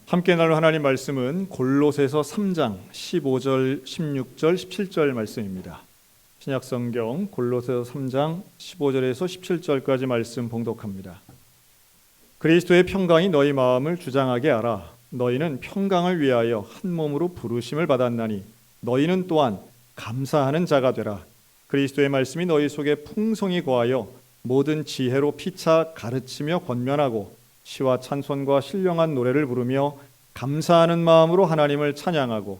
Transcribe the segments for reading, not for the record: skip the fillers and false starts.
함께 나눌 하나님 말씀은 골로새서 3장 15절, 16절, 17절 말씀입니다. 신약성경 골로새서 3장 15절에서 17절까지 말씀 봉독합니다. 그리스도의 평강이 너희 마음을 주장하게 하라. 너희는 평강을 위하여 한 몸으로 부르심을 받았나니 너희는 또한 감사하는 자가 되라. 그리스도의 말씀이 너희 속에 풍성히 거하여 모든 지혜로 피차 가르치며 권면하고 시와 찬송과 신령한 노래를 부르며 감사하는 마음으로 하나님을 찬양하고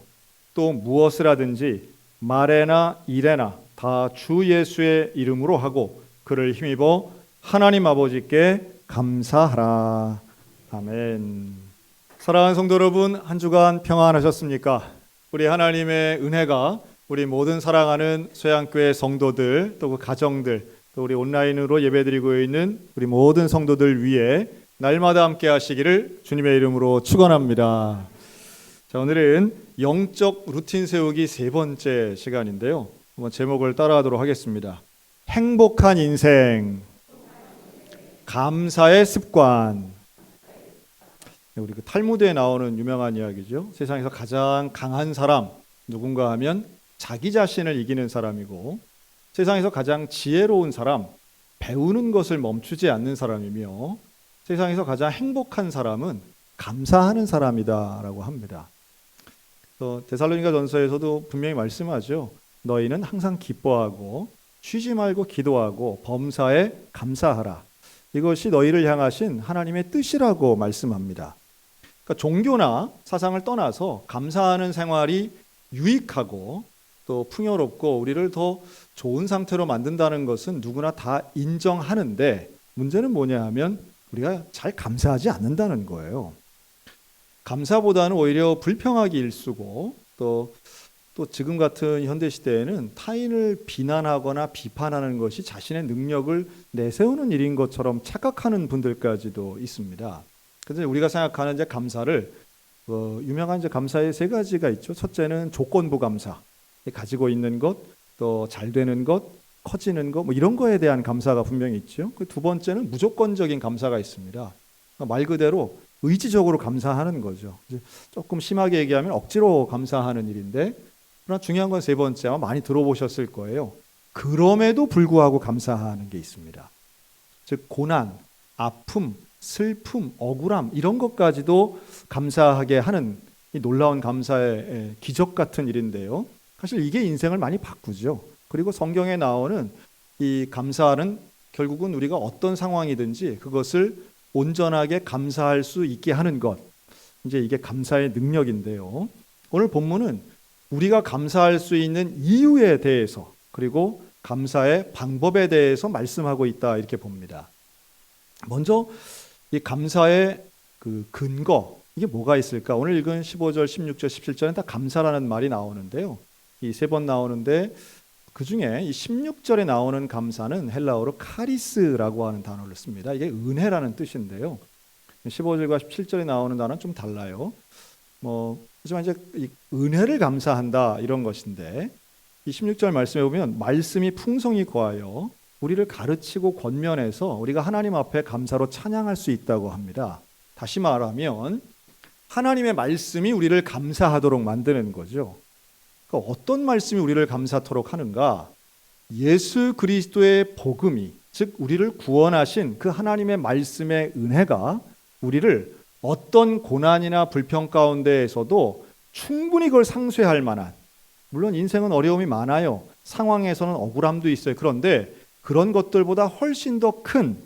또 무엇을 하든지 말에나 일에나 다 주 예수의 이름으로 하고 그를 힘입어 하나님 아버지께 감사하라. 아멘. 사랑하는 성도 여러분, 한 주간 평안하셨습니까? 우리 하나님의 은혜가 우리 모든 사랑하는 소양교회 성도들 또 그 가정들 또 우리 온라인으로 예배드리고 있는 우리 모든 성도들 위해 날마다 함께 하시기를 주님의 이름으로 축원합니다. 자, 오늘은 영적 루틴 세우기 세 번째 시간인데요. 한번 제목을 따라하도록 하겠습니다. 행복한 인생, 감사의 습관. 우리 그 탈무드에 나오는 유명한 이야기죠. 세상에서 가장 강한 사람 누군가 하면 자기 자신을 이기는 사람이고, 세상에서 가장 지혜로운 사람, 배우는 것을 멈추지 않는 사람이며, 세상에서 가장 행복한 사람은 감사하는 사람이다라고 합니다. 데살로니가 전서에서도 분명히 말씀하죠. 너희는 항상 기뻐하고 쉬지 말고 기도하고 범사에 감사하라. 이것이 너희를 향하신 하나님의 뜻이라고 말씀합니다. 그러니까 종교나 사상을 떠나서 감사하는 생활이 유익하고 또 풍요롭고 우리를 더 좋은 상태로 만든다는 것은 누구나 다 인정하는데, 문제는 뭐냐 하면 우리가 잘 감사하지 않는다는 거예요. 감사보다는 오히려 불평하기 일쑤고 또 지금 같은 현대 시대에는 타인을 비난하거나 비판하는 것이 자신의 능력을 내세우는 일인 것처럼 착각하는 분들까지도 있습니다. 그래서 우리가 생각하는 이제 감사를 유명한 이제 감사의 세 가지가 있죠. 첫째는 조건부 감사, 가지고 있는 것, 또 잘 되는 것, 커지는 것, 뭐 이런 거에 대한 감사가 분명히 있죠. 그 두 번째는 무조건적인 감사가 있습니다. 말 그대로 의지적으로 감사하는 거죠. 이제 조금 심하게 얘기하면 억지로 감사하는 일인데, 그러나 중요한 건 세 번째, 아마 많이 들어보셨을 거예요. 그럼에도 불구하고 감사하는 게 있습니다. 즉 고난, 아픔, 슬픔, 억울함 이런 것까지도 감사하게 하는 이 놀라운 감사의 기적 같은 일인데요. 사실 이게 인생을 많이 바꾸죠. 그리고 성경에 나오는 이 감사는 결국은 우리가 어떤 상황이든지 그것을 온전하게 감사할 수 있게 하는 것, 이제 이게 감사의 능력인데요. 오늘 본문은 우리가 감사할 수 있는 이유에 대해서 그리고 감사의 방법에 대해서 말씀하고 있다 이렇게 봅니다. 먼저 이 감사의 그 근거, 이게 뭐가 있을까? 오늘 읽은 15절, 16절, 17절은 다 감사라는 말이 나오는데요. 이 세 번 나오는데 그 중에 이 16절에 나오는 감사는 헬라어로 카리스라고 하는 단어를 씁니다. 이게 은혜라는 뜻인데요. 15절과 17절에 나오는 단어는 좀 달라요. 하지만 이제 이 은혜를 감사한다 이런 것인데, 이 16절 말씀에 보면 말씀이 풍성히 거하여 우리를 가르치고 권면해서 우리가 하나님 앞에 감사로 찬양할 수 있다고 합니다. 다시 말하면 하나님의 말씀이 우리를 감사하도록 만드는 거죠. 그러니까 어떤 말씀이 우리를 감사토록 하는가? 예수 그리스도의 복음이, 즉 우리를 구원하신 그 하나님의 말씀의 은혜가 우리를 어떤 고난이나 불평 가운데에서도 충분히 그걸 상쇄할 만한, 물론 인생은 어려움이 많아요. 상황에서는 억울함도 있어요. 그런데 그런 것들보다 훨씬 더 큰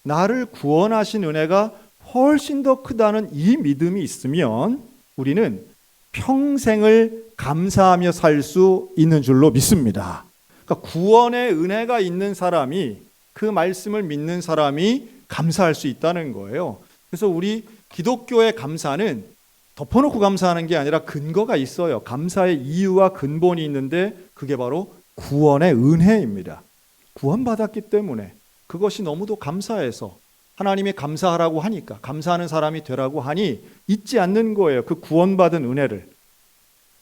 나를 구원하신 은혜가 훨씬 더 크다는 이 믿음이 있으면 우리는 평생을 감사하며 살 수 있는 줄로 믿습니다. 그러니까 구원의 은혜가 있는 사람이, 그 말씀을 믿는 사람이 감사할 수 있다는 거예요. 그래서 우리 기독교의 감사는 덮어놓고 감사하는 게 아니라 근거가 있어요. 감사의 이유와 근본이 있는데 그게 바로 구원의 은혜입니다. 구원받았기 때문에 그것이 너무도 감사해서 하나님이 감사하라고 하니까, 감사하는 사람이 되라고 하니 잊지 않는 거예요. 그 구원받은 은혜를.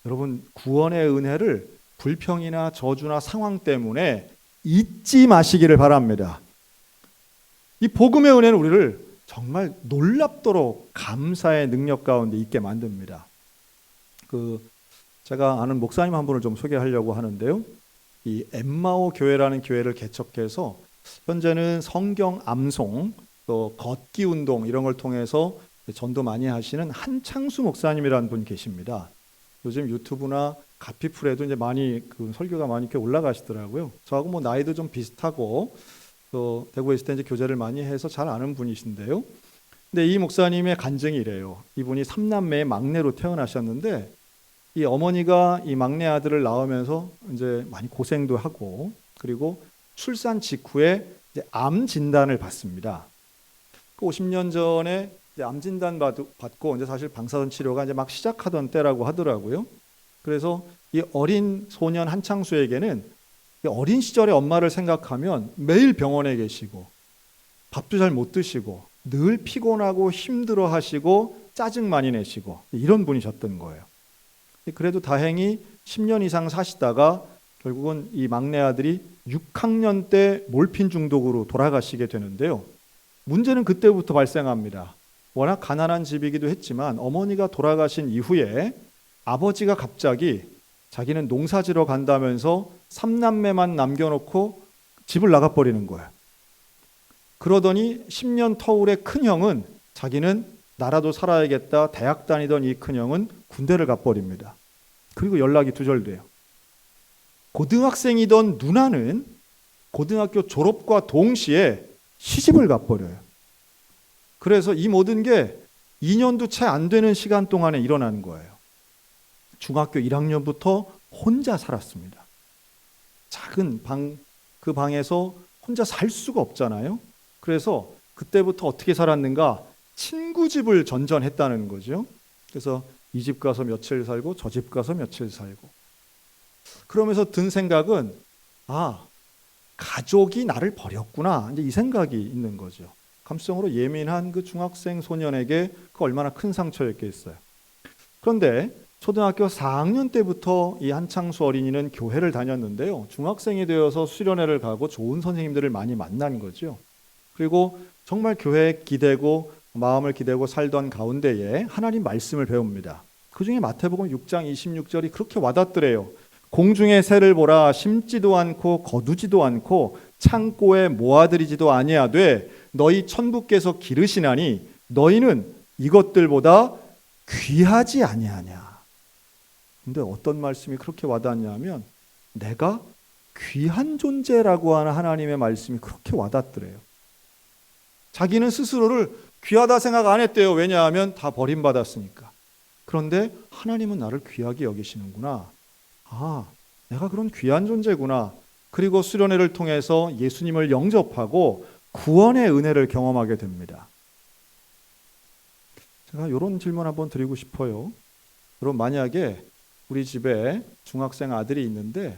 여러분, 구원의 은혜를 불평이나 저주나 상황 때문에 잊지 마시기를 바랍니다. 이 복음의 은혜는 우리를 정말 놀랍도록 감사의 능력 가운데 있게 만듭니다. 제가 아는 목사님 한 분을 좀 소개하려고 하는데요. 이 엠마오 교회라는 교회를 개척해서 현재는 성경 암송, 또 걷기 운동 이런 걸 통해서 전도 많이 하시는 한창수 목사님이라는 분 계십니다. 요즘 유튜브나 가피풀에도 이제 많이 설교가 많이 이렇게 올라가시더라고요. 저하고 뭐 나이도 좀 비슷하고 또 대구에 있을 때 이제 교제를 많이 해서 잘 아는 분이신데요. 근데 이 목사님의 간증이 이래요. 이분이 3남매의 막내로 태어나셨는데 이 어머니가 이 막내 아들을 낳으면서 이제 많이 고생도 하고 그리고 출산 직후에 이제 암 진단을 받습니다. 50년 전에 이제 암 진단 받고 이제 사실 방사선 치료가 이제 막 시작하던 때라고 하더라고요. 그래서 이 어린 소년 한창수에게는 어린 시절의 엄마를 생각하면 매일 병원에 계시고 밥도 잘 못 드시고 늘 피곤하고 힘들어 하시고 짜증 많이 내시고 이런 분이셨던 거예요. 그래도 다행히 10년 이상 사시다가 결국은 이 막내 아들이 6학년 때 몰핀 중독으로 돌아가시게 되는데요. 문제는 그때부터 발생합니다. 워낙 가난한 집이기도 했지만 어머니가 돌아가신 이후에 아버지가 갑자기 자기는 농사지러 간다면서 3남매만 남겨놓고 집을 나가버리는 거예요. 그러더니 10년 터울의 큰형은 자기는 나라도 살아야겠다 대학 다니던 이 큰형은 군대를 가버립니다. 그리고 연락이 두절돼요. 고등학생이던 누나는 고등학교 졸업과 동시에 시집을 가버려요. 그래서 이 모든 게 2년도 채 안 되는 시간 동안에 일어난 거예요. 중학교 1학년부터 혼자 살았습니다. 작은 방, 그 방에서 혼자 살 수가 없잖아요. 그래서 그때부터 어떻게 살았는가? 친구 집을 전전했다는 거죠. 그래서 이 집 가서 며칠 살고 저 집 가서 며칠 살고 그러면서 든 생각은 가족이 나를 버렸구나. 이제 이 생각이 있는 거죠. 감성으로 예민한 그 중학생 소년에게 그 얼마나 큰 상처였겠어요. 그런데 초등학교 4학년 때부터 이 한창수 어린이는 교회를 다녔는데요. 중학생이 되어서 수련회를 가고 좋은 선생님들을 많이 만난 거죠. 그리고 정말 교회에 기대고 마음을 기대고 살던 가운데에 하나님 말씀을 배웁니다. 그중에 마태복음 6장 26절이 그렇게 와닿더래요. 공중의 새를 보라 심지도 않고 거두지도 않고 창고에 모아들이지도 아니하되 너희 천부께서 기르시나니 너희는 이것들보다 귀하지 아니하냐. 근데 어떤 말씀이 그렇게 와닿냐면 내가 귀한 존재라고 하는 하나님의 말씀이 그렇게 와닿더래요. 자기는 스스로를 귀하다 생각 안 했대요. 왜냐하면 다 버림받았으니까. 그런데 하나님은 나를 귀하게 여기시는구나. 내가 그런 귀한 존재구나. 그리고 수련회를 통해서 예수님을 영접하고 구원의 은혜를 경험하게 됩니다. 제가 이런 질문 한번 드리고 싶어요. 여러분 만약에 우리 집에 중학생 아들이 있는데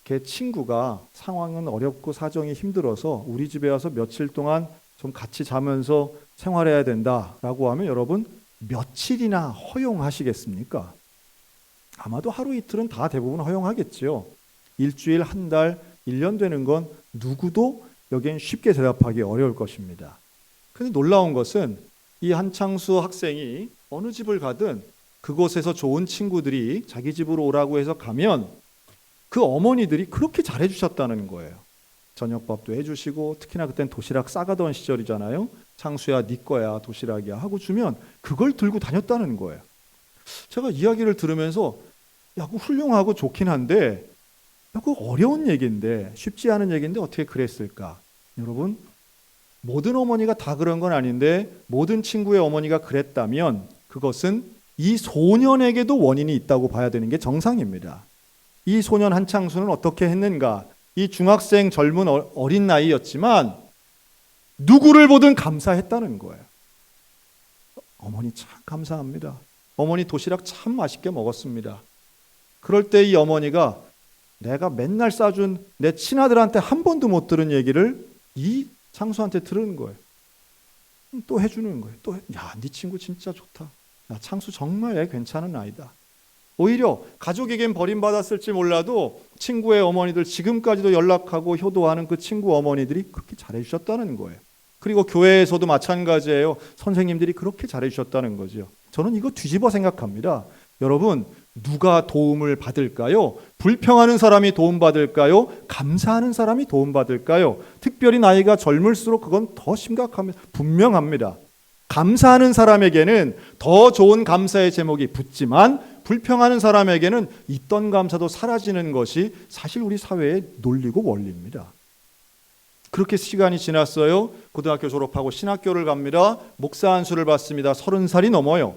걔 친구가 상황은 어렵고 사정이 힘들어서 우리 집에 와서 며칠 동안 좀 같이 자면서 생활해야 된다라고 하면 여러분 며칠이나 허용하시겠습니까? 아마도 하루 이틀은 다 대부분 허용하겠지요. 일주일, 한 달, 1년 되는 건 누구도 여기엔 쉽게 대답하기 어려울 것입니다. 그런데 놀라운 것은 이 한창수 학생이 어느 집을 가든 그곳에서 좋은 친구들이 자기 집으로 오라고 해서 가면 그 어머니들이 그렇게 잘해주셨다는 거예요. 저녁밥도 해주시고 특히나 그땐 도시락 싸가던 시절이잖아요. 창수야 네 거야 도시락이야 하고 주면 그걸 들고 다녔다는 거예요. 제가 이야기를 들으면서 그거 훌륭하고 좋긴 한데 그거 어려운 얘기인데 쉽지 않은 얘기인데 어떻게 그랬을까? 여러분 모든 어머니가 다 그런 건 아닌데 모든 친구의 어머니가 그랬다면 그것은 이 소년에게도 원인이 있다고 봐야 되는 게 정상입니다. 이 소년 한창수는 어떻게 했는가? 이 중학생 젊은 어린 나이였지만 누구를 보든 감사했다는 거예요. 어머니 참 감사합니다. 어머니 도시락 참 맛있게 먹었습니다. 그럴 때 이 어머니가 내가 맨날 싸준 내 친아들한테 한 번도 못 들은 얘기를 이 창수한테 들은 거예요. 또 해주는 거예요. 네 친구 진짜 좋다. 야, 창수 정말 애 괜찮은 아이다. 오히려 가족에겐 버림받았을지 몰라도 친구의 어머니들 지금까지도 연락하고 효도하는 그 친구 어머니들이 그렇게 잘해주셨다는 거예요. 그리고 교회에서도 마찬가지예요. 선생님들이 그렇게 잘해주셨다는 거죠. 저는 이거 뒤집어 생각합니다. 여러분, 누가 도움을 받을까요? 불평하는 사람이 도움받을까요? 감사하는 사람이 도움받을까요? 특별히 나이가 젊을수록 그건 더 심각합니다. 분명합니다. 감사하는 사람에게는 더 좋은 감사의 제목이 붙지만 불평하는 사람에게는 있던 감사도 사라지는 것이 사실 우리 사회의 논리고 원리입니다. 그렇게 시간이 지났어요. 고등학교 졸업하고 신학교를 갑니다. 목사 안수를 받습니다. 30살이 넘어요.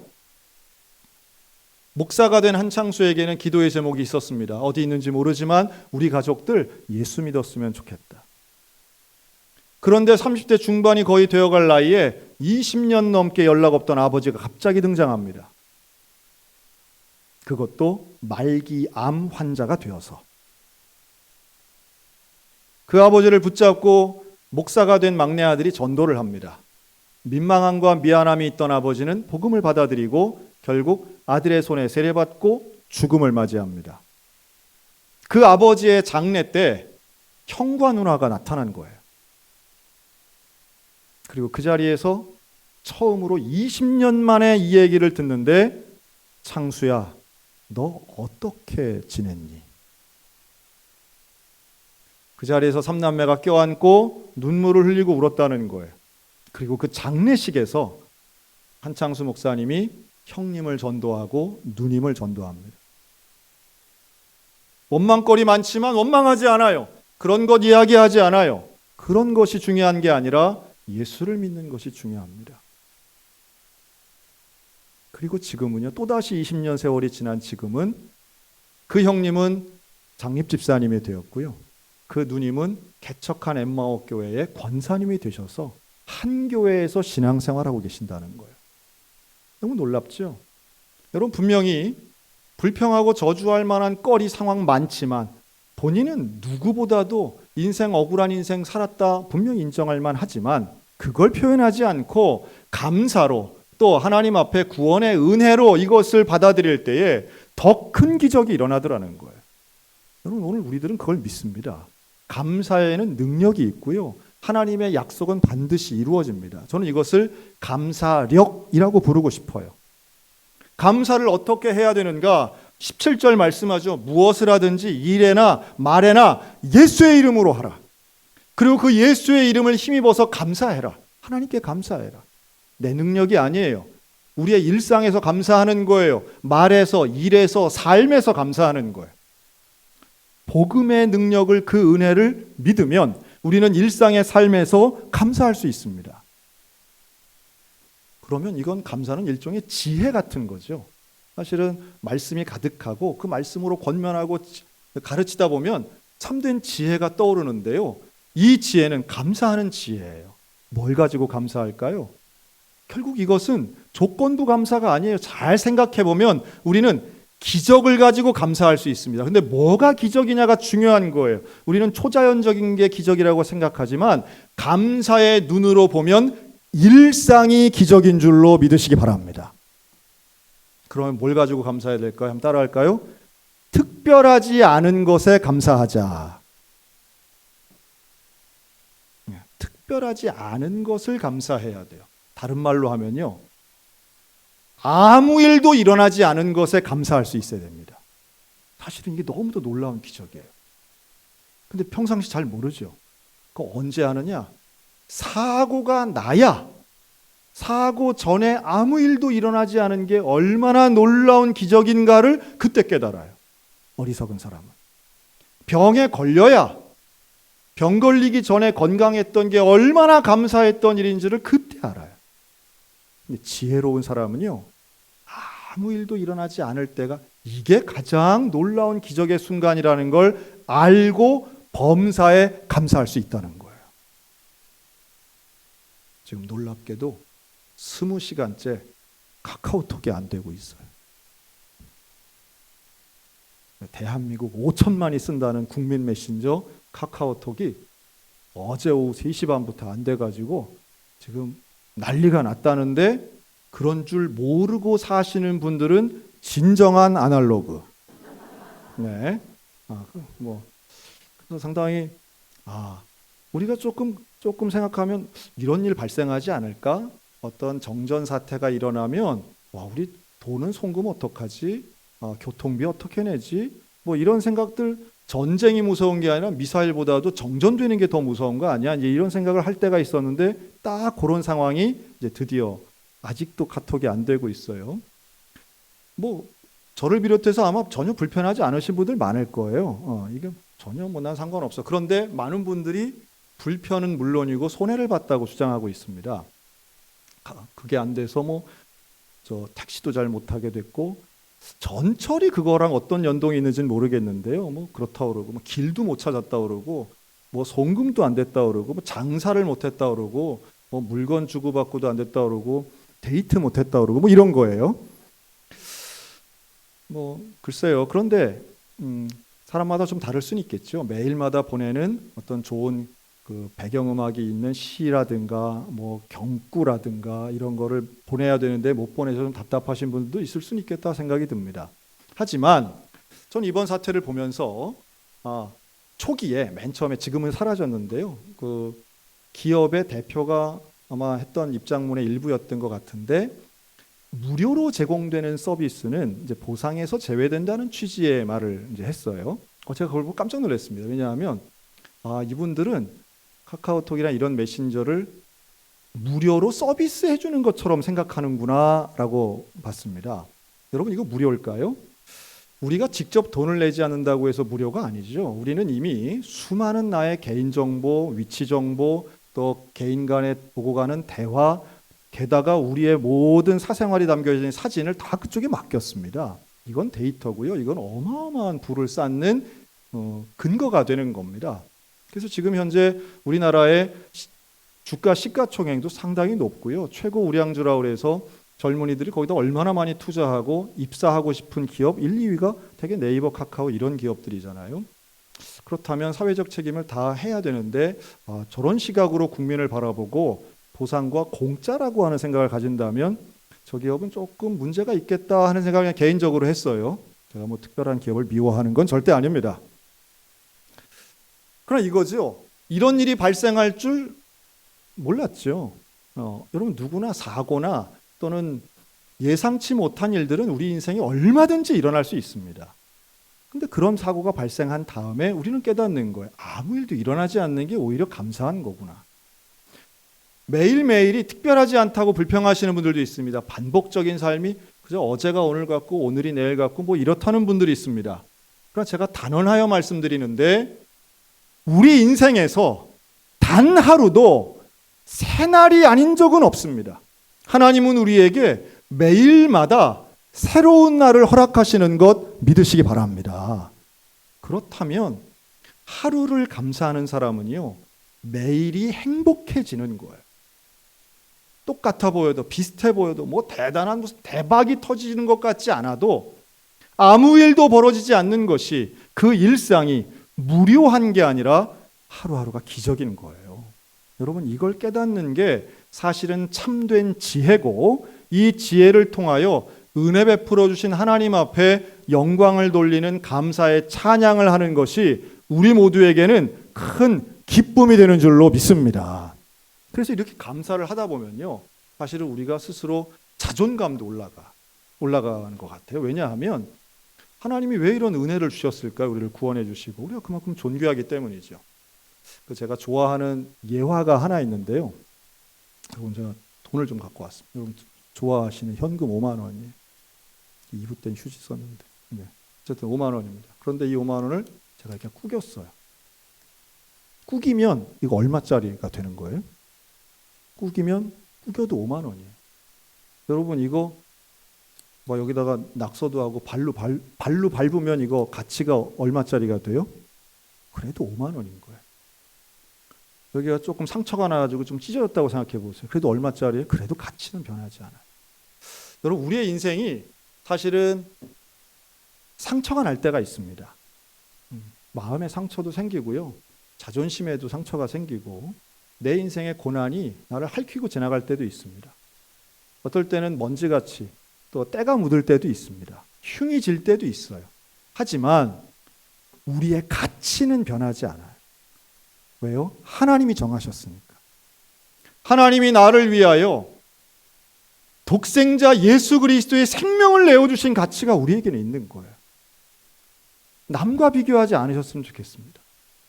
목사가 된 한창수에게는 기도의 제목이 있었습니다. 어디 있는지 모르지만 우리 가족들 예수 믿었으면 좋겠다. 그런데 30대 중반이 거의 되어갈 나이에 20년 넘게 연락 없던 아버지가 갑자기 등장합니다. 그것도 말기 암 환자가 되어서. 그 아버지를 붙잡고 목사가 된 막내 아들이 전도를 합니다. 민망함과 미안함이 있던 아버지는 복음을 받아들이고 결국 아들의 손에 세례받고 죽음을 맞이합니다. 그 아버지의 장례 때 형과 누나가 나타난 거예요. 그리고 그 자리에서 처음으로 20년 만에 이 얘기를 듣는데, 창수야, 너 어떻게 지냈니? 그 자리에서 삼남매가 껴안고 눈물을 흘리고 울었다는 거예요. 그리고 그 장례식에서 한창수 목사님이 형님을 전도하고 누님을 전도합니다. 원망거리 많지만 원망하지 않아요. 그런 것 이야기하지 않아요. 그런 것이 중요한 게 아니라 예수를 믿는 것이 중요합니다. 그리고 지금은요, 또다시 20년 세월이 지난 지금은 그 형님은 장립집사님이 되었고요. 그 누님은 개척한 엠마오 교회의 권사님이 되셔서 한 교회에서 신앙생활하고 계신다는 거예요. 너무 놀랍죠? 여러분, 분명히 불평하고 저주할 만한 거리 상황 많지만 본인은 누구보다도 인생 억울한 인생 살았다 분명히 인정할 만하지만 그걸 표현하지 않고 감사로 또 하나님 앞에 구원의 은혜로 이것을 받아들일 때에 더 큰 기적이 일어나더라는 거예요. 여러분, 오늘 우리들은 그걸 믿습니다. 감사에는 능력이 있고요. 하나님의 약속은 반드시 이루어집니다. 저는 이것을 감사력이라고 부르고 싶어요. 감사를 어떻게 해야 되는가? 17절 말씀하죠. 무엇을 하든지 일에나 말에나 예수의 이름으로 하라. 그리고 그 예수의 이름을 힘입어서 감사해라. 하나님께 감사해라. 내 능력이 아니에요. 우리의 일상에서 감사하는 거예요. 말에서, 일에서, 삶에서 감사하는 거예요. 복음의 능력을, 그 은혜를 믿으면 우리는 일상의 삶에서 감사할 수 있습니다. 그러면 이건 감사는 일종의 지혜 같은 거죠. 사실은 말씀이 가득하고 그 말씀으로 권면하고 가르치다 보면 참된 지혜가 떠오르는데요. 이 지혜는 감사하는 지혜예요. 뭘 가지고 감사할까요? 결국 이것은 조건부 감사가 아니에요. 잘 생각해 보면 우리는 기적을 가지고 감사할 수 있습니다. 근데 뭐가 기적이냐가 중요한 거예요. 우리는 초자연적인 게 기적이라고 생각하지만 감사의 눈으로 보면 일상이 기적인 줄로 믿으시기 바랍니다. 그러면 뭘 가지고 감사해야 될까요? 한번 따라할까요? 특별하지 않은 것에 감사하자. 특별하지 않은 것을 감사해야 돼요. 다른 말로 하면요, 아무 일도 일어나지 않은 것에 감사할 수 있어야 됩니다. 사실은 이게 너무도 놀라운 기적이에요. 근데 평상시 잘 모르죠. 그거 언제 하느냐? 사고가 나야, 사고 전에 아무 일도 일어나지 않은 게 얼마나 놀라운 기적인가를 그때 깨달아요. 어리석은 사람은. 병에 걸려야, 병 걸리기 전에 건강했던 게 얼마나 감사했던 일인지를 그때 알아요. 근데 지혜로운 사람은요, 아무 일도 일어나지 않을 때가 이게 가장 놀라운 기적의 순간이라는 걸 알고 범사에 감사할 수 있다는 거예요. 지금 놀랍게도 20시간째 카카오톡이 안 되고 있어요. 대한민국 5천만이 쓴다는 국민 메신저 카카오톡이 어제 오후 3시 반부터 안 돼가지고 지금 난리가 났다는데, 그런 줄 모르고 사시는 분들은 진정한 아날로그. 네. 그래서 상당히 우리가 조금 조금 생각하면 이런 일 발생하지 않을까? 어떤 정전 사태가 일어나면 와, 우리 돈은 송금 어떡하지? 교통비 어떻게 내지? 뭐 이런 생각들, 전쟁이 무서운 게 아니라 미사일보다도 정전되는 게 더 무서운 거 아니야? 이제 이런 생각을 할 때가 있었는데 딱 그런 상황이 이제 드디어 아직도 카톡이 안 되고 있어요. 뭐 저를 비롯해서 아마 전혀 불편하지 않으신 분들 많을 거예요. 이게 전혀 뭐 난 상관없어. 그런데 많은 분들이 불편은 물론이고 손해를 봤다고 주장하고 있습니다. 그게 안 돼서 뭐 저 택시도 잘 못 타게 됐고 전철이 그거랑 어떤 연동이 있는지는 모르겠는데요. 뭐 그렇다고 그러고 뭐 길도 못 찾았다고 그러고 뭐 송금도 안 됐다고 그러고 뭐 장사를 못 했다고 그러고 뭐 물건 주고받고도 안 됐다고 그러고 데이트 못 했다고 그러고 뭐 이런 거예요. 뭐 글쎄요. 그런데 사람마다 좀 다를 수는 있겠죠. 매일마다 보내는 어떤 좋은 그 배경음악이 있는 시라든가 뭐 경구라든가 이런 거를 보내야 되는데 못 보내서 좀 답답하신 분들도 있을 수는 있겠다 생각이 듭니다. 하지만 전 이번 사태를 보면서 초기에 맨 처음에 지금은 사라졌는데요. 그 기업의 대표가 아마 했던 입장문의 일부였던 것 같은데 무료로 제공되는 서비스는 이제 보상에서 제외된다는 취지의 말을 이제 했어요. 제가 그걸 보고 깜짝 놀랐습니다. 왜냐하면 이분들은 카카오톡이나 이런 메신저를 무료로 서비스해 주는 것처럼 생각하는구나라고 봤습니다. 여러분 이거 무료일까요? 우리가 직접 돈을 내지 않는다고 해서 무료가 아니죠. 우리는 이미 수많은 나의 개인정보, 위치정보, 또 개인 간에 보고 가는 대화, 게다가 우리의 모든 사생활이 담겨진 사진을 다 그쪽에 맡겼습니다. 이건 데이터고요. 이건 어마어마한 부를 쌓는 근거가 되는 겁니다. 그래서 지금 현재 우리나라의 주가 시가총액도 상당히 높고요. 최고 우량주라고 해서 젊은이들이 거기다 얼마나 많이 투자하고 입사하고 싶은 기업 1, 2위가 되게 네이버, 카카오 이런 기업들이잖아요. 그렇다면 사회적 책임을 다 해야 되는데 저런 시각으로 국민을 바라보고 보상과 공짜라고 하는 생각을 가진다면 저 기업은 조금 문제가 있겠다 하는 생각을 개인적으로 했어요. 제가 뭐 특별한 기업을 미워하는 건 절대 아닙니다. 그러나 이거죠. 이런 일이 발생할 줄 몰랐죠. 여러분 누구나 사고나 또는 예상치 못한 일들은 우리 인생에 얼마든지 일어날 수 있습니다. 근데 그런 사고가 발생한 다음에 우리는 깨닫는 거예요. 아무 일도 일어나지 않는 게 오히려 감사한 거구나. 매일매일이 특별하지 않다고 불평하시는 분들도 있습니다. 반복적인 삶이 그저 어제가 오늘 같고 오늘이 내일 같고 뭐 이렇다는 분들이 있습니다. 그러나 제가 단언하여 말씀드리는데 우리 인생에서 단 하루도 새날이 아닌 적은 없습니다. 하나님은 우리에게 매일마다 새로운 날을 허락하시는 것 믿으시기 바랍니다. 그렇다면 하루를 감사하는 사람은요, 매일이 행복해지는 거예요. 똑같아 보여도 비슷해 보여도 뭐 대단한 무슨 대박이 터지는 것 같지 않아도 아무 일도 벌어지지 않는 것이 그 일상이 무료한 게 아니라 하루하루가 기적인 거예요. 여러분 이걸 깨닫는 게 사실은 참된 지혜고 이 지혜를 통하여 은혜 베풀어 주신 하나님 앞에 영광을 돌리는 감사의 찬양을 하는 것이 우리 모두에게는 큰 기쁨이 되는 줄로 믿습니다. 그래서 이렇게 감사를 하다 보면요, 사실은 우리가 스스로 자존감도 올라가는 것 같아요. 왜냐하면 하나님이 왜 이런 은혜를 주셨을까요? 우리를 구원해 주시고 우리가 그만큼 존귀하기 때문이죠. 제가 좋아하는 예화가 하나 있는데요. 여러분 제가 돈을 좀 갖고 왔습니다. 여러분 좋아하시는 현금 5만 원이에요. 2부 때는 휴지 썼는데. 네. 어쨌든 5만 원입니다. 그런데 이 5만 원을 제가 이렇게 구겼어요. 구기면 이거 얼마짜리가 되는 거예요? 구기면 구겨도 5만 원이에요. 여러분 이거 뭐 여기다가 낙서도 하고 발로 밟으면 이거 가치가 얼마짜리가 돼요? 그래도 5만 원인 거예요. 여기가 조금 상처가 나가지고 좀 찢어졌다고 생각해 보세요. 그래도 얼마짜리예요? 그래도 가치는 변하지 않아요. 여러분 우리의 인생이 사실은 상처가 날 때가 있습니다. 마음의 상처도 생기고요. 자존심에도 상처가 생기고 내 인생의 고난이 나를 핥히고 지나갈 때도 있습니다. 어떨 때는 먼지같이 또 때가 묻을 때도 있습니다. 흉이 질 때도 있어요. 하지만 우리의 가치는 변하지 않아요. 왜요? 하나님이 정하셨으니까. 하나님이 나를 위하여 독생자 예수 그리스도의 생명을 내어주신 가치가 우리에게는 있는 거예요. 남과 비교하지 않으셨으면 좋겠습니다.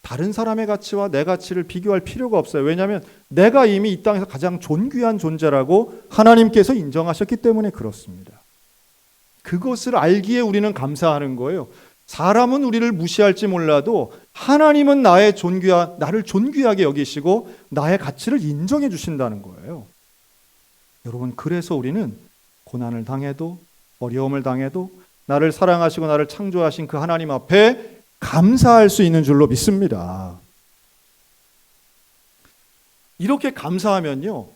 다른 사람의 가치와 내 가치를 비교할 필요가 없어요. 왜냐하면 내가 이미 이 땅에서 가장 존귀한 존재라고 하나님께서 인정하셨기 때문에 그렇습니다. 그것을 알기에 우리는 감사하는 거예요. 사람은 우리를 무시할지 몰라도 하나님은 나를 존귀하게 여기시고 나의 가치를 인정해 주신다는 거예요. 여러분, 그래서 우리는 고난을 당해도 어려움을 당해도 나를 사랑하시고 나를 창조하신 그 하나님 앞에 감사할 수 있는 줄로 믿습니다. 이렇게 감사하면요,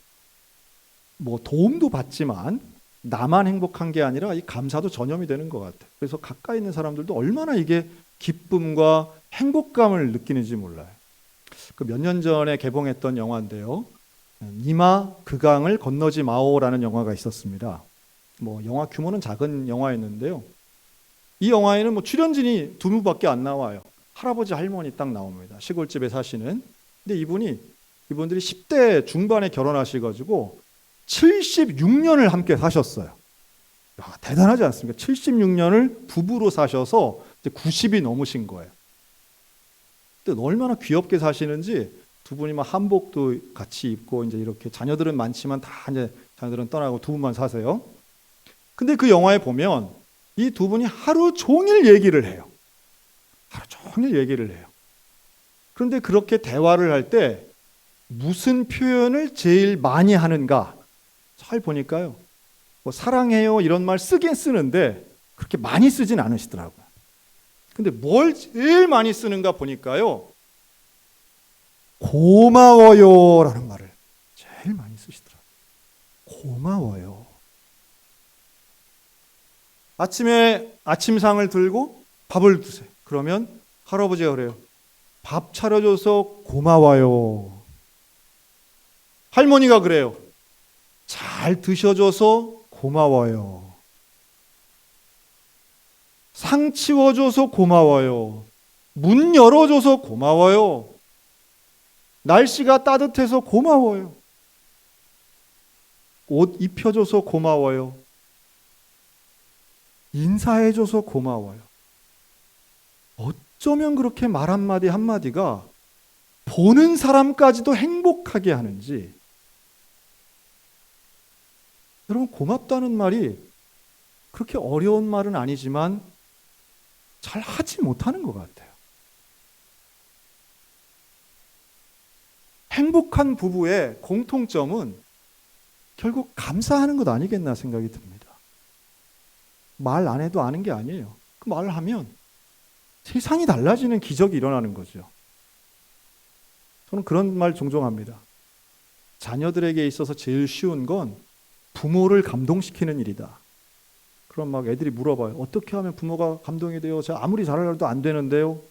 뭐 도움도 받지만 나만 행복한 게 아니라 이 감사도 전염이 되는 것 같아요. 그래서 가까이 있는 사람들도 얼마나 이게 기쁨과 행복감을 느끼는지 몰라요. 그 몇 년 전에 개봉했던 영화인데요, 니마 그 강을 건너지 마오라는 영화가 있었습니다. 뭐 영화 규모는 작은 영화였는데요, 이 영화에는 뭐 출연진이 2분밖에 안 나와요. 할아버지 할머니 딱 나옵니다. 시골집에 사시는. 근데 이분들이 10대 중반에 결혼하셔가지고 76년을 함께 사셨어요. 야, 대단하지 않습니까? 76년을 부부로 사셔서 이제 90이 넘으신 거예요. 근데 얼마나 귀엽게 사시는지 두 분이 막 한복도 같이 입고 이제 이렇게, 자녀들은 많지만 다 이제 자녀들은 떠나고 두 분만 사세요. 근데 그 영화에 보면 이 두 분이 하루 종일 얘기를 해요. 하루 종일 얘기를 해요. 그런데 그렇게 대화를 할 때 무슨 표현을 제일 많이 하는가? 잘 보니까요, 뭐 사랑해요 이런 말 쓰긴 쓰는데 그렇게 많이 쓰진 않으시더라고요. 근데 뭘 제일 많이 쓰는가 보니까요, 고마워요라는 말을 제일 많이 쓰시더라고요. 고마워요. 아침에 아침상을 들고 밥을 드세요. 그러면 할아버지가 그래요. 밥 차려줘서 고마워요. 할머니가 그래요. 잘 드셔줘서 고마워요. 상 치워줘서 고마워요. 문 열어줘서 고마워요. 날씨가 따뜻해서 고마워요. 옷 입혀줘서 고마워요. 인사해줘서 고마워요. 어쩌면 그렇게 말 한마디 한마디가 보는 사람까지도 행복하게 하는지. 여러분, 고맙다는 말이 그렇게 어려운 말은 아니지만 잘 하지 못하는 것 같아요. 행복한 부부의 공통점은 결국 감사하는 것 아니겠나 생각이 듭니다. 말 안 해도 아는 게 아니에요. 그 말을 하면 세상이 달라지는 기적이 일어나는 거죠. 저는 그런 말 종종 합니다. 자녀들에게 있어서 제일 쉬운 건 부모를 감동시키는 일이다. 그럼 막 애들이 물어봐요. 어떻게 하면 부모가 감동이 돼요? 제가 아무리 잘하려도 안 되는데요.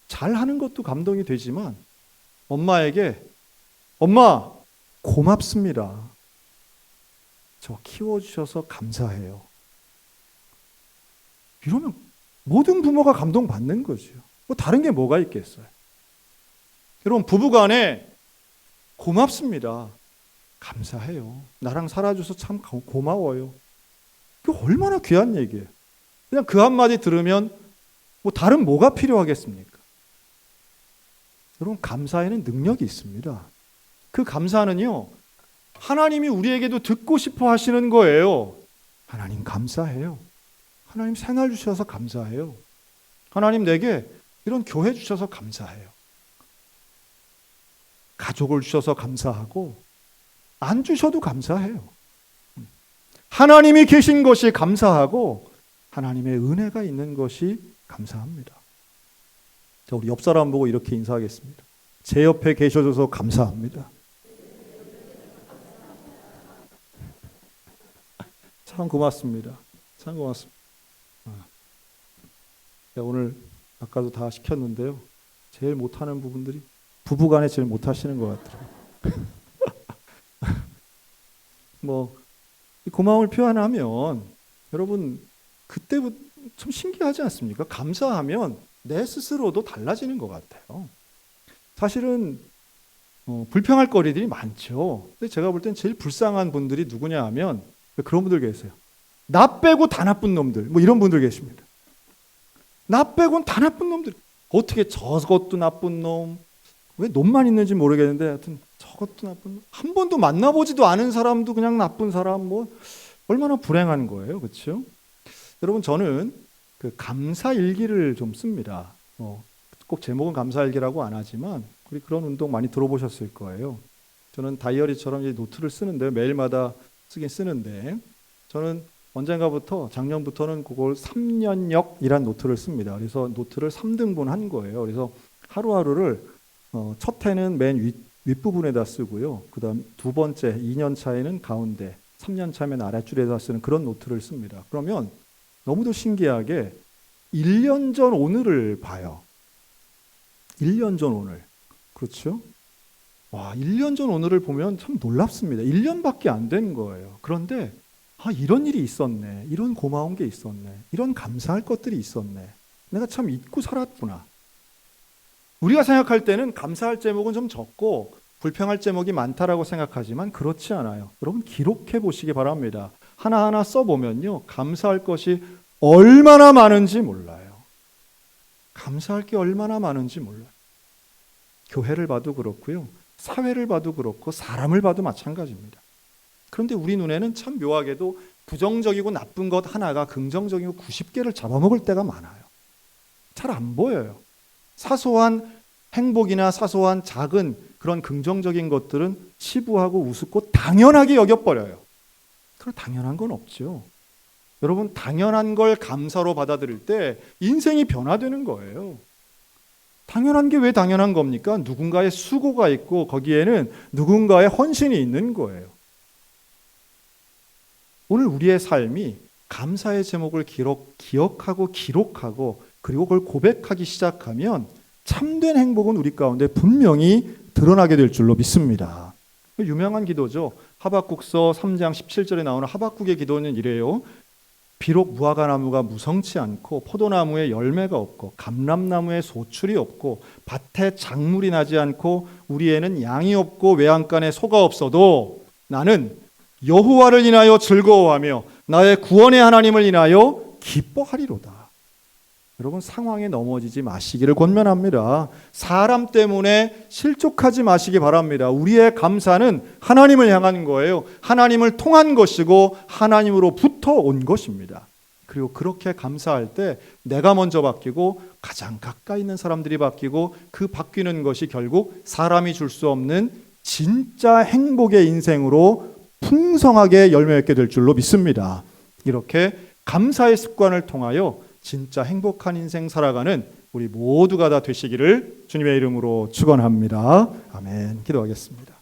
잘하는 것도 감동이 되지만 엄마에게 엄마 고맙습니다. 저 키워주셔서 감사해요. 이러면 모든 부모가 감동받는 거죠. 뭐 다른 게 뭐가 있겠어요. 여러분, 부부간에 고맙습니다. 감사해요. 나랑 살아줘서 참 고마워요. 그게 얼마나 귀한 얘기예요. 그냥 그 한마디 들으면 뭐 다른 뭐가 필요하겠습니까? 여러분, 감사에는 능력이 있습니다. 그 감사는요, 하나님이 우리에게도 듣고 싶어 하시는 거예요. 하나님 감사해요. 하나님 생활 주셔서 감사해요. 하나님 내게 이런 교회 주셔서 감사해요. 가족을 주셔서 감사하고 안 주셔도 감사해요. 하나님이 계신 것이 감사하고 하나님의 은혜가 있는 것이 감사합니다. 자, 우리 옆 사람 보고 이렇게 인사하겠습니다. 제 옆에 계셔줘서 감사합니다. 참 고맙습니다. 참 고맙습니다. 오늘 아까도 다 시켰는데요. 제일 못하는 부분들이 부부간에 제일 못하시는 것 같더라고요. 뭐 고마움을 표현하면 여러분 그때부터 참 신기하지 않습니까? 감사하면 내 스스로도 달라지는 것 같아요. 사실은 불평할 거리들이 많죠. 근데 제가 볼 땐 제일 불쌍한 분들이 누구냐 하면 그런 분들 계세요. 나 빼고 다 나쁜 놈들, 뭐 이런 분들 계십니다. 나 빼고는 다 나쁜 놈들. 어떻게 저것도 나쁜 놈, 왜 놈만 있는지 모르겠는데 하여튼 저것도 나쁜 놈. 한 번도 만나보지도 않은 사람도 그냥 나쁜 사람, 뭐 얼마나 불행한 거예요, 그렇죠? 여러분, 저는 그 감사일기를 좀 씁니다. 꼭 제목은 감사일기라고 안 하지만 우리 그런 운동 많이 들어보셨을 거예요. 저는 다이어리처럼 이제 노트를 쓰는데 매일마다 쓰긴 쓰는데 저는 언젠가부터 작년부터는 그걸 3년역이란 노트를 씁니다. 그래서 노트를 3등분 한 거예요. 그래서 하루하루를 첫 해는 맨 윗부분에다 쓰고요. 그다음 두 번째 2년 차에는 가운데, 3년 차면 아랫줄에다 쓰는 그런 노트를 씁니다. 그러면 너무도 신기하게 1년 전 오늘을 봐요. 1년 전 오늘. 그렇죠? 와, 1년 전 오늘을 보면 참 놀랍습니다. 1년밖에 안 된 거예요. 그런데 이런 일이 있었네. 이런 고마운 게 있었네. 이런 감사할 것들이 있었네. 내가 참 잊고 살았구나. 우리가 생각할 때는 감사할 제목은 좀 적고 불평할 제목이 많다라고 생각하지만 그렇지 않아요. 여러분, 기록해 보시기 바랍니다. 하나하나 써보면요, 감사할 것이 얼마나 많은지 몰라요. 감사할 게 얼마나 많은지 몰라요. 교회를 봐도 그렇고요, 사회를 봐도 그렇고 사람을 봐도 마찬가지입니다. 그런데 우리 눈에는 참 묘하게도 부정적이고 나쁜 것 하나가 긍정적이고 90개를 잡아먹을 때가 많아요. 잘 안 보여요. 사소한 행복이나 사소한 작은 그런 긍정적인 것들은 치부하고 우습고 당연하게 여겨버려요. 그럼 당연한 건 없죠. 여러분, 당연한 걸 감사로 받아들일 때 인생이 변화되는 거예요. 당연한 게 왜 당연한 겁니까? 누군가의 수고가 있고 거기에는 누군가의 헌신이 있는 거예요. 오늘 우리의 삶이 감사의 제목을 기억하고 기록하고 그리고 그걸 고백하기 시작하면 참된 행복은 우리 가운데 분명히 드러나게 될 줄로 믿습니다. 유명한 기도죠. 하박국서 3장 17절에 나오는 하박국의 기도는 이래요. 비록 무화과나무가 무성치 않고 포도나무에 열매가 없고 감람나무에 소출이 없고 밭에 작물이 나지 않고 우리에는 양이 없고 외양간에 소가 없어도 나는 여호와를 인하여 즐거워하며 나의 구원의 하나님을 인하여 기뻐하리로다. 여러분, 상황에 넘어지지 마시기를 권면합니다. 사람 때문에 실족하지 마시기 바랍니다. 우리의 감사는 하나님을 향한 거예요. 하나님을 통한 것이고 하나님으로부터 온 것입니다. 그리고 그렇게 감사할 때 내가 먼저 바뀌고 가장 가까이 있는 사람들이 바뀌고 그 바뀌는 것이 결국 사람이 줄 수 없는 진짜 행복의 인생으로 풍성하게 열매 맺게 될 줄로 믿습니다. 이렇게 감사의 습관을 통하여 진짜 행복한 인생 살아가는 우리 모두가 다 되시기를 주님의 이름으로 축원합니다. 아멘. 기도하겠습니다.